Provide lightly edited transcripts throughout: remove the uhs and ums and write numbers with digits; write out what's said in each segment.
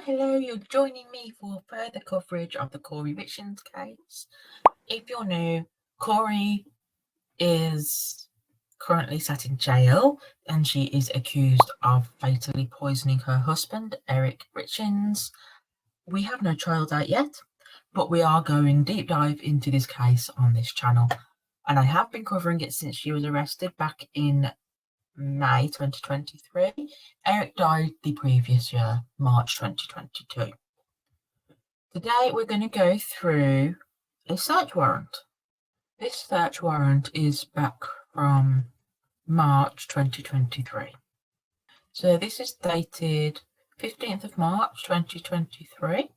Hello, you're joining me for further coverage of the Kouri Richins case. If you're new, Kouri is currently sat in jail and she is accused of fatally poisoning her husband, Eric Richins. We have no trial date yet, but we are going deep dive into this case on this channel. And I have been covering it since she was arrested back in May 2023. Eric died the previous year, March 2022. Today we're going to go through a search warrant. This search warrant is back from March 2023. So this is dated 15th of March 2023.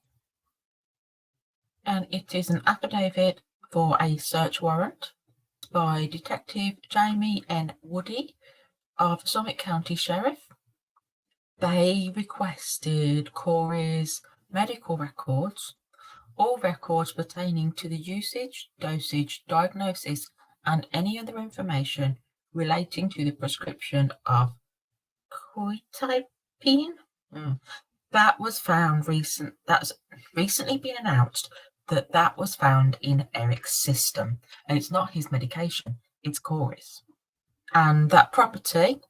And it is an affidavit for a search warrant by Detective Jamie N. Woody of Summit County Sheriff. They requested Kouri's medical records, all records pertaining to the usage, dosage, diagnosis, and any other information relating to the prescription of quetiapine. That's recently been announced that was found in Eric's system, and it's not his medication, it's Kouri's. And that property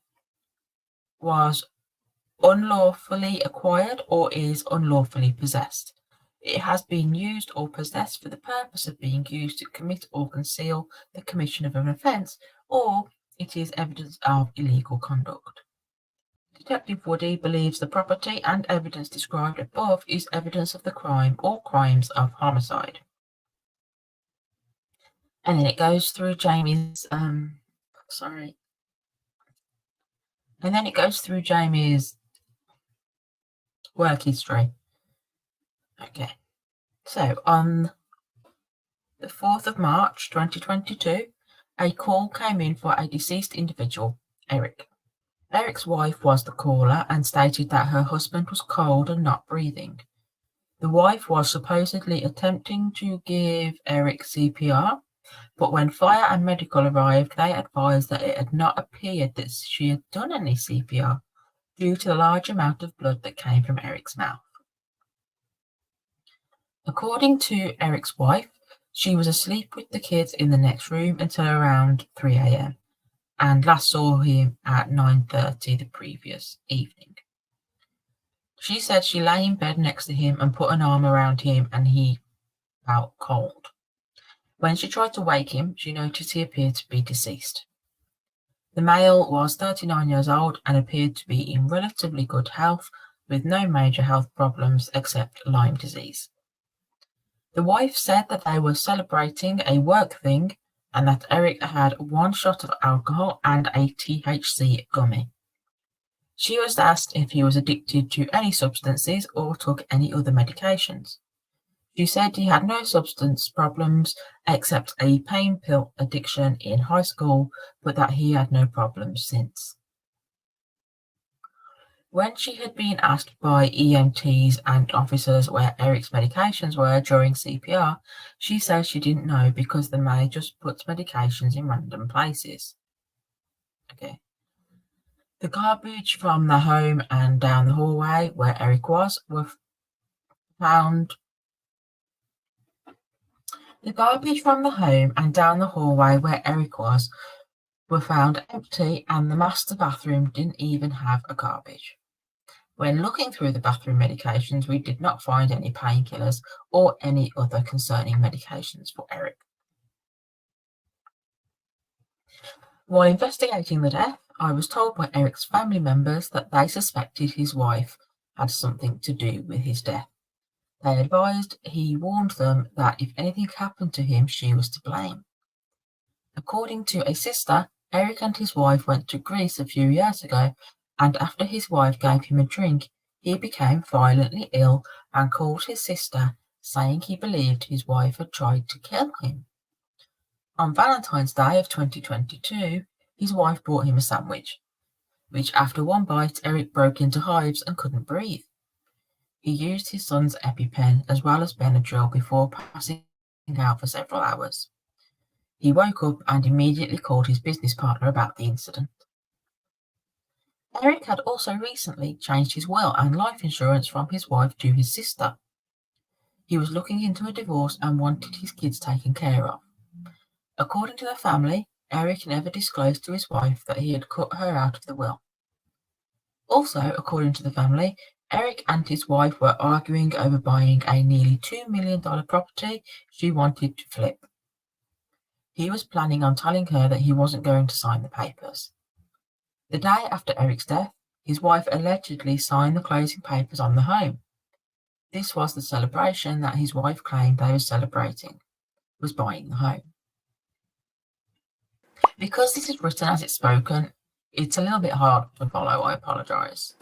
was unlawfully acquired or is unlawfully possessed. It has been used or possessed for the purpose of being used to commit or conceal the commission of an offence, or it is evidence of illegal conduct. Detective Woody believes the property and evidence described above is evidence of the crime or crimes of homicide. And then it goes through Jamie's work history. Okay, so on the 4th of March 2022, a call came in for a deceased individual, Eric. Eric's wife was the caller and stated that her husband was cold and not breathing. The wife was supposedly attempting to give Eric CPR, but when fire and medical arrived, they advised that it had not appeared that she had done any CPR due to the large amount of blood that came from Eric's mouth. According to Eric's wife, she was asleep with the kids in the next room until around 3 a.m. and last saw him at 9:30 the previous evening. She said she lay in bed next to him and put an arm around him and he felt cold. When she tried to wake him, she noticed he appeared to be deceased. The male was 39 years old and appeared to be in relatively good health with no major health problems except Lyme disease. The wife said that they were celebrating a work thing and that Eric had 1 shot of alcohol and a THC gummy. She was asked if he was addicted to any substances or took any other medications. She said he had no substance problems except a pain pill addiction in high school, but that he had no problems since. When she had been asked by EMTs and officers where Eric's medications were during CPR, she said she didn't know because the maid just puts medications in random places. Okay. The garbage from the home and down the hallway where Eric was were found. The garbage from the home and down the hallway where Eric was were found empty, and the master bathroom didn't even have a garbage. When looking through the bathroom medications, we did not find any painkillers or any other concerning medications for Eric. While investigating the death, I was told by Eric's family members that they suspected his wife had something to do with his death. They advised he warned them that if anything happened to him, she was to blame. According to a sister, Eric and his wife went to Greece a few years ago, and after his wife gave him a drink, he became violently ill and called his sister, saying he believed his wife had tried to kill him. On Valentine's Day of 2022, his wife brought him a sandwich, which after one bite, Eric broke into hives and couldn't breathe. He used his son's EpiPen as well as Benadryl before passing out for several hours. He woke up and immediately called his business partner about the incident. Eric had also recently changed his will and life insurance from his wife to his sister. He was looking into a divorce and wanted his kids taken care of. According to the family, Eric never disclosed to his wife that he had cut her out of the will. Also, according to the family, Eric and his wife were arguing over buying a nearly $2 million property she wanted to flip. He was planning on telling her that he wasn't going to sign the papers. The day after Eric's death, his wife allegedly signed the closing papers on the home. This was the celebration that his wife claimed they were celebrating, was buying the home. Because this is written as it's spoken, it's a little bit hard to follow, I apologise.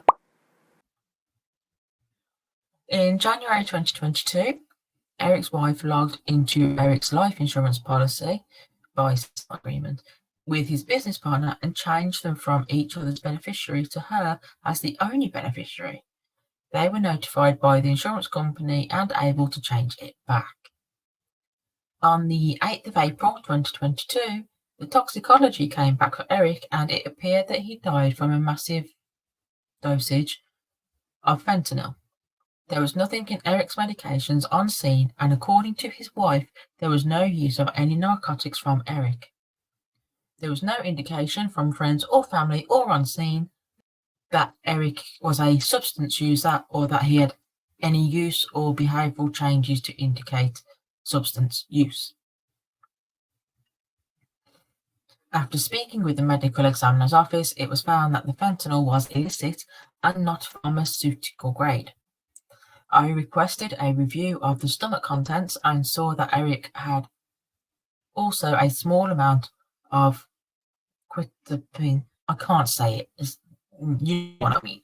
In January 2022, Eric's wife logged into Eric's life insurance policy by agreement with his business partner and changed them from each other's beneficiary to her as the only beneficiary. They were notified by the insurance company and able to change it back. On the 8th of April 2022, the toxicology came back for Eric and it appeared that he died from a massive dosage of fentanyl. There was nothing in Eric's medications on scene, and according to his wife, there was no use of any narcotics from Eric. There was no indication from friends or family or on scene that Eric was a substance user or that he had any use or behavioural changes to indicate substance use. After speaking with the medical examiner's office, it was found that the fentanyl was illicit and not pharmaceutical grade. I requested a review of the stomach contents and saw that Eric had also a small amount of quetiapine, I can't say it, you know what I mean,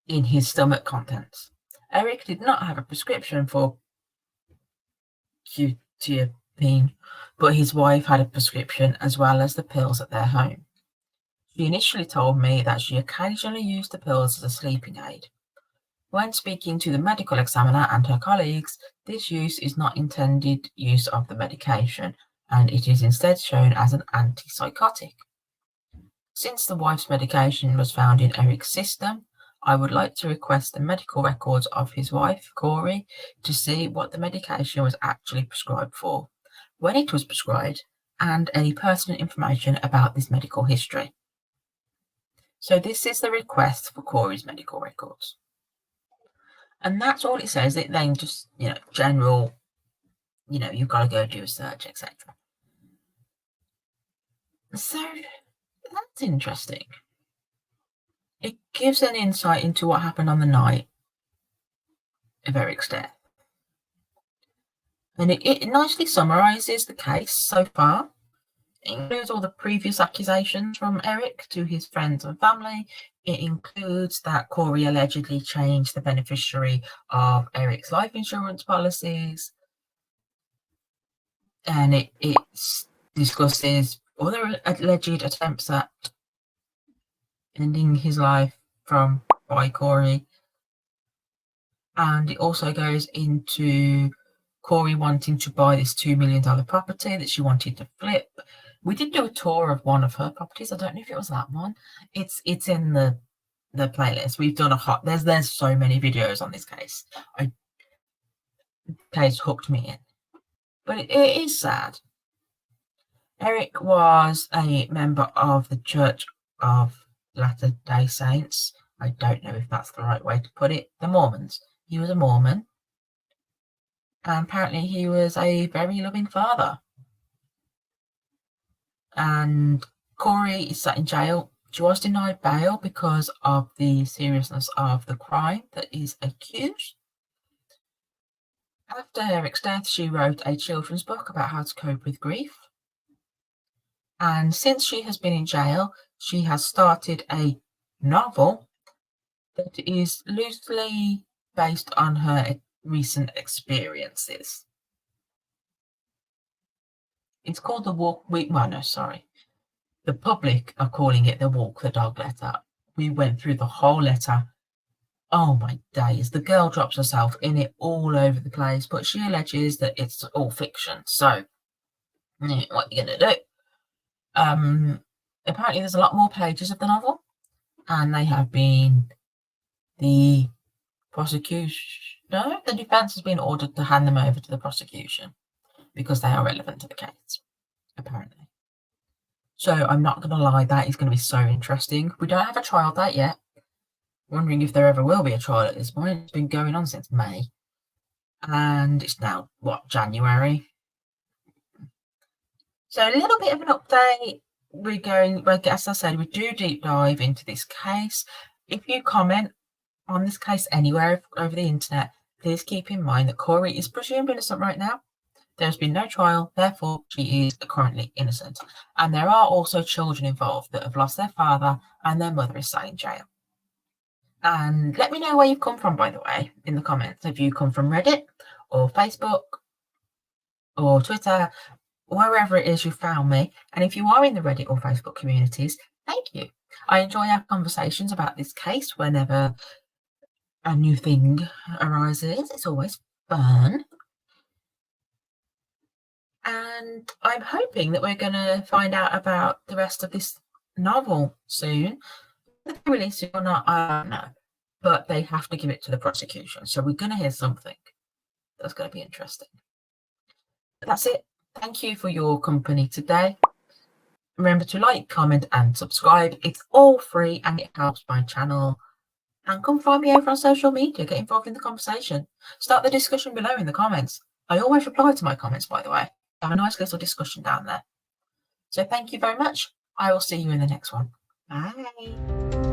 in his stomach contents. Eric did not have a prescription for quetiapine, but his wife had a prescription as well as the pills at their home. She initially told me that she occasionally used the pills as a sleeping aid. When speaking to the medical examiner and her colleagues, this use is not intended use of the medication, and it is instead shown as an antipsychotic. Since the wife's medication was found in Eric's system, I would like to request the medical records of his wife, Kouri, to see what the medication was actually prescribed for, when it was prescribed, and any personal information about this medical history. So this is the request for Kouri's medical records. And that's all it says. It then just, general, you've got to go do a search, etc. So that's interesting. It gives an insight into what happened on the night of Eric's death. And it nicely summarises the case so far. It includes all the previous accusations from Eric to his friends and family. It includes that Kouri allegedly changed the beneficiary of Eric's life insurance policies. And it discusses other alleged attempts at ending his life by Kouri. And it also goes into Kouri wanting to buy this $2 million property that she wanted to flip. We did do a tour of one of her properties. I don't know if it was that one. It's in the playlist. We've done there's so many videos on this case. Case hooked me in. But it is sad. Eric was a member of the Church of Latter-day Saints. I don't know if that's the right way to put it. The Mormons. He was a Mormon. And apparently he was a very loving father. And Kouri is sat in jail. She was denied bail because of the seriousness of the crime that is accused. After Eric's death, she wrote a children's book about how to cope with grief. And since she has been in jail, she has started a novel that is loosely based on her recent experiences. It's called The public are calling it the Walk the Dog letter. We went through the whole letter. Oh my days, the girl drops herself in it all over the place, but she alleges that it's all fiction. So, what are you going to do? Apparently there's a lot more pages of the novel. and they have been the defense has been ordered to hand them over to the prosecution because they are relevant to the case, apparently. So I'm not going to lie, that is going to be so interesting. We don't have a trial date yet. Wondering if there ever will be a trial at this point. It's been going on since May. And it's now, January? So a little bit of an update. As I said, we do deep dive into this case. If you comment on this case anywhere over the internet, please keep in mind that Kouri is presumed innocent right now. There's been no trial, therefore she is currently innocent. And there are also children involved that have lost their father and their mother is sat in jail. And let me know where you've come from, by the way, in the comments. Have you come from Reddit or Facebook or Twitter, wherever it is you found me? And if you are in the Reddit or Facebook communities, thank you. I enjoy our conversations about this case whenever a new thing arises. It's always fun. And I'm hoping that we're going to find out about the rest of this novel soon. Whether they release it or not, I don't know. But they have to give it to the prosecution. So we're going to hear something. That's going to be interesting. But that's it. Thank you for your company today. Remember to like, comment, and subscribe. It's all free and it helps my channel. And come find me over on social media. Get involved in the conversation. Start the discussion below in the comments. I always reply to my comments, by the way. Have a nice little discussion down there. So thank you very much. I will see you in the next one. Bye.